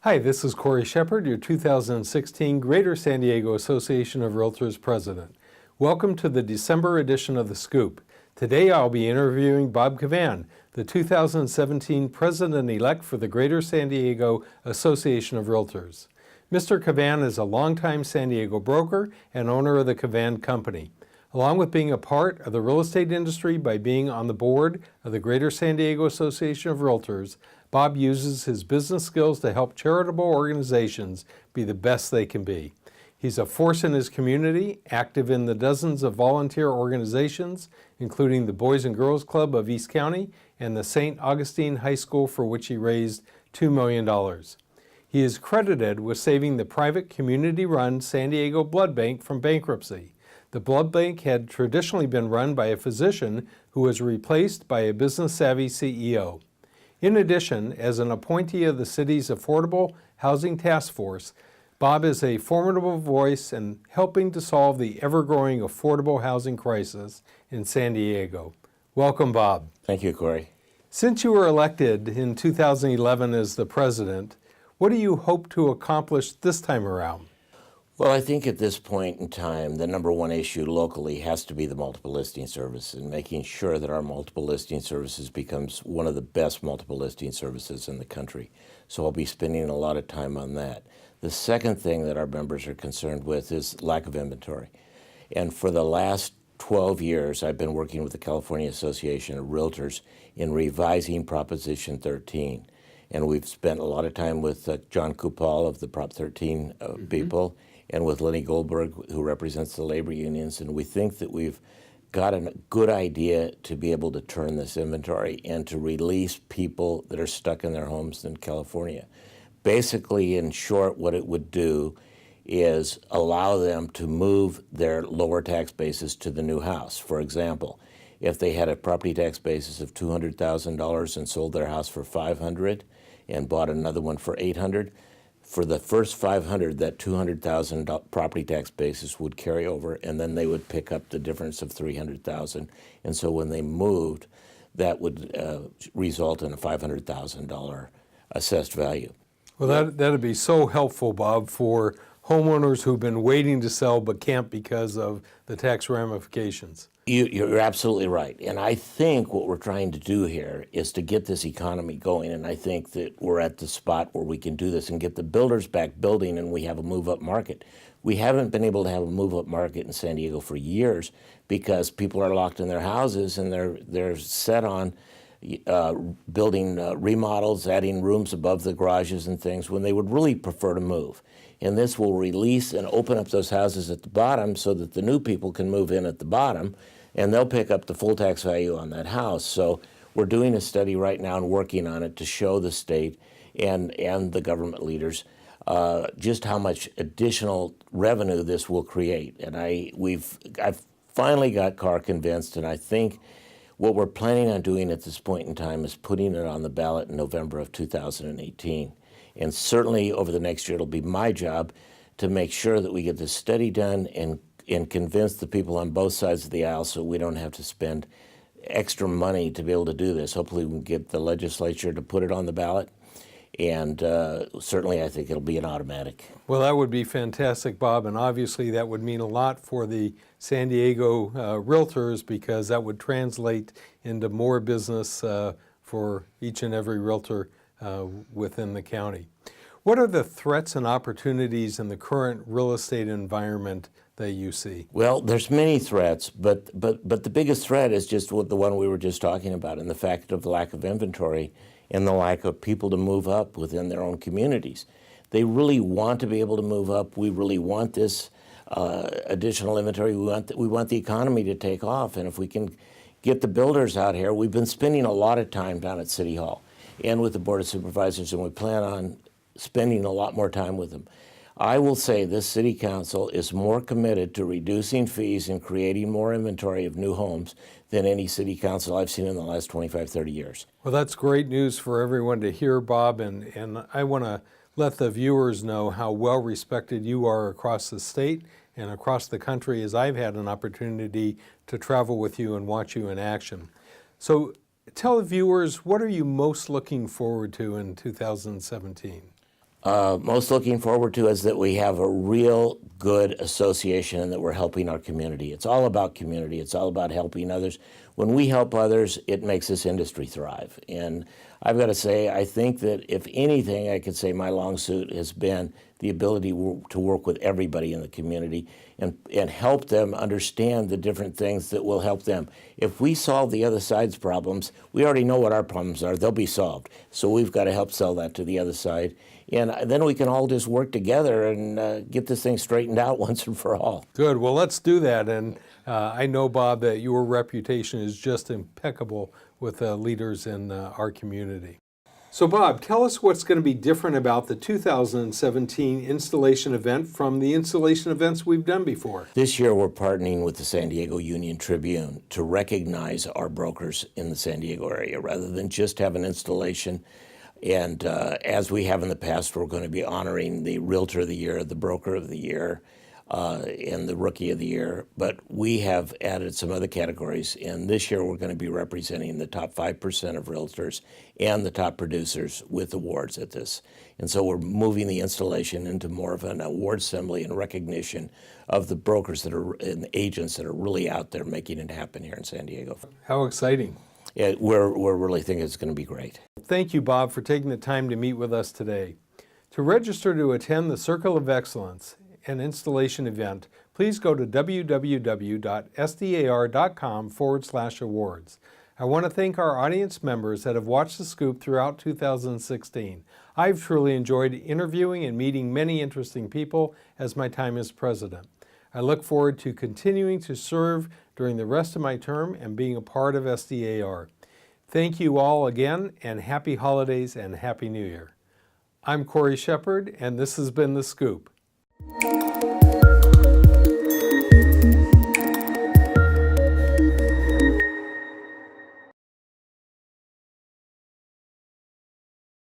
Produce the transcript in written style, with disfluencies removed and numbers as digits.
Hi, this is Corey Shepard, your 2016 Greater San Diego Association of Realtors President. Welcome to the December edition of The Scoop. Today I'll be interviewing Bob Cavan, the 2017 President-elect for the Greater San Diego Association of Realtors. Mr. Cavan is a longtime San Diego broker and owner of the Cavan Company. Along with being a part of the real estate industry by being on the board of the Greater San Diego Association of Realtors, Bob uses his business skills to help charitable organizations be the best they can be. He's a force in his community, active in the dozens of volunteer organizations, including the Boys and Girls Club of East County and the St. Augustine High School, for which he raised $2 million. He is credited with saving the private community-run San Diego Blood Bank from bankruptcy. The blood bank had traditionally been run by a physician who was replaced by a business-savvy CEO. In addition, as an appointee of the city's Affordable Housing Task Force, Bob is a formidable voice in helping to solve the ever-growing affordable housing crisis in San Diego. Welcome, Bob. Thank you, Corey. Since you were elected in 2011 as the president, what do you hope to accomplish this time around? Well, I think at this point in time, the number one issue locally has to be the multiple listing service and making sure that our multiple listing services becomes one of the best multiple listing services in the country. So I'll be spending a lot of time on that. The second thing that our members are concerned with is lack of inventory. And for the last 12 years, I've been working with the California Association of Realtors in revising Proposition 13. And we've spent a lot of time with John Kupal of the Prop 13 people, and with Lenny Goldberg, who represents the labor unions, and we think that we've got a good idea to be able to turn this inventory and to release people that are stuck in their homes in California. Basically, in short, what it would do is allow them to move their lower tax basis to the new house. For example, if they had a property tax basis of $200,000 and sold their house for $500,000 and bought another one for $800,000, for the first $500,000, that $200,000 property tax basis would carry over, and then they would pick up the difference of $300,000. And so when they moved, that would result in a $500,000 assessed value. Well, that'd be so helpful, Bob, for homeowners who've been waiting to sell but can't because of the tax ramifications. You're absolutely right. And I think what we're trying to do here is to get this economy going. And I think that we're at the spot where we can do this and get the builders back building, and we have a move-up market. We haven't been able to have a move-up market in San Diego for years because people are locked in their houses and they're set on building remodels, adding rooms above the garages and things, when they would really prefer to move. And this will release and open up those houses at the bottom so that the new people can move in at the bottom, and they'll pick up the full tax value on that house. So we're doing a study right now and working on it to show the state and the government leaders just how much additional revenue this will create. And I've finally got Carr convinced, and I think what we're planning on doing at this point in time is putting it on the ballot in November of 2018. And certainly over the next year, it'll be my job to make sure that we get this study done and convince the people on both sides of the aisle so we don't have to spend extra money to be able to do this. Hopefully we can get the legislature to put it on the ballot. And certainly I think it'll be an automatic. Well, that would be fantastic, Bob, and obviously that would mean a lot for the San Diego realtors, because that would translate into more business for each and every realtor within the county. What are the threats and opportunities in the current real estate environment that you see? Well, there's many threats, but the biggest threat is just the one we were just talking about, and the fact of the lack of inventory and the lack of people to move up within their own communities. They really want to be able to move up. We really want this additional inventory. We want the economy to take off, and if we can get the builders out here, we've been spending a lot of time down at City Hall and with the Board of Supervisors, and we plan on spending a lot more time with them. I will say this City Council is more committed to reducing fees and creating more inventory of new homes than any City Council I've seen in the last 25, 30 years. Well, that's great news for everyone to hear, Bob, and I want to let the viewers know how well respected you are across the state and across the country, as I've had an opportunity to travel with you and watch you in action. So tell the viewers, what are you most looking forward to in 2017? Most looking forward to is that we have a real good association and that we're helping our community. It's all about community. It's all about helping others. When we help others, it makes this industry thrive. And I've got to say, I think that if anything, I could say my long suit has been the ability to work with everybody in the community and help them understand the different things that will help them. If we solve the other side's problems, we already know what our problems are. They'll be solved. So we've got to help sell that to the other side. And then we can all just work together and get this thing straightened out once and for all. Good. Well, let's do that. And I know, Bob, that your reputation is just impeccable with leaders in our community. So, Bob, tell us what's going to be different about the 2017 installation event from the installation events we've done before. This year, we're partnering with the San Diego Union Tribune to recognize our brokers in the San Diego area rather than just have an installation. And as we have in the past, we're going to be honoring the Realtor of the Year, the Broker of the Year, and the Rookie of the Year. But we have added some other categories. And this year, we're going to be representing the top 5% of realtors and the top producers with awards at this. And so we're moving the installation into more of an award assembly and recognition of the brokers that are and the agents that are really out there making it happen here in San Diego. How exciting. Yeah, we're really thinking it's going to be great. Thank you, Bob, for taking the time to meet with us today. To register to attend the Circle of Excellence, an installation event, please go to www.sdar.com/awards. I want to thank our audience members that have watched The Scoop throughout 2016. I've truly enjoyed interviewing and meeting many interesting people as my time as president. I look forward to continuing to serve during the rest of my term and being a part of SDAR. Thank you all again, and happy holidays and Happy New Year. I'm Corey Shepard, and this has been The Scoop.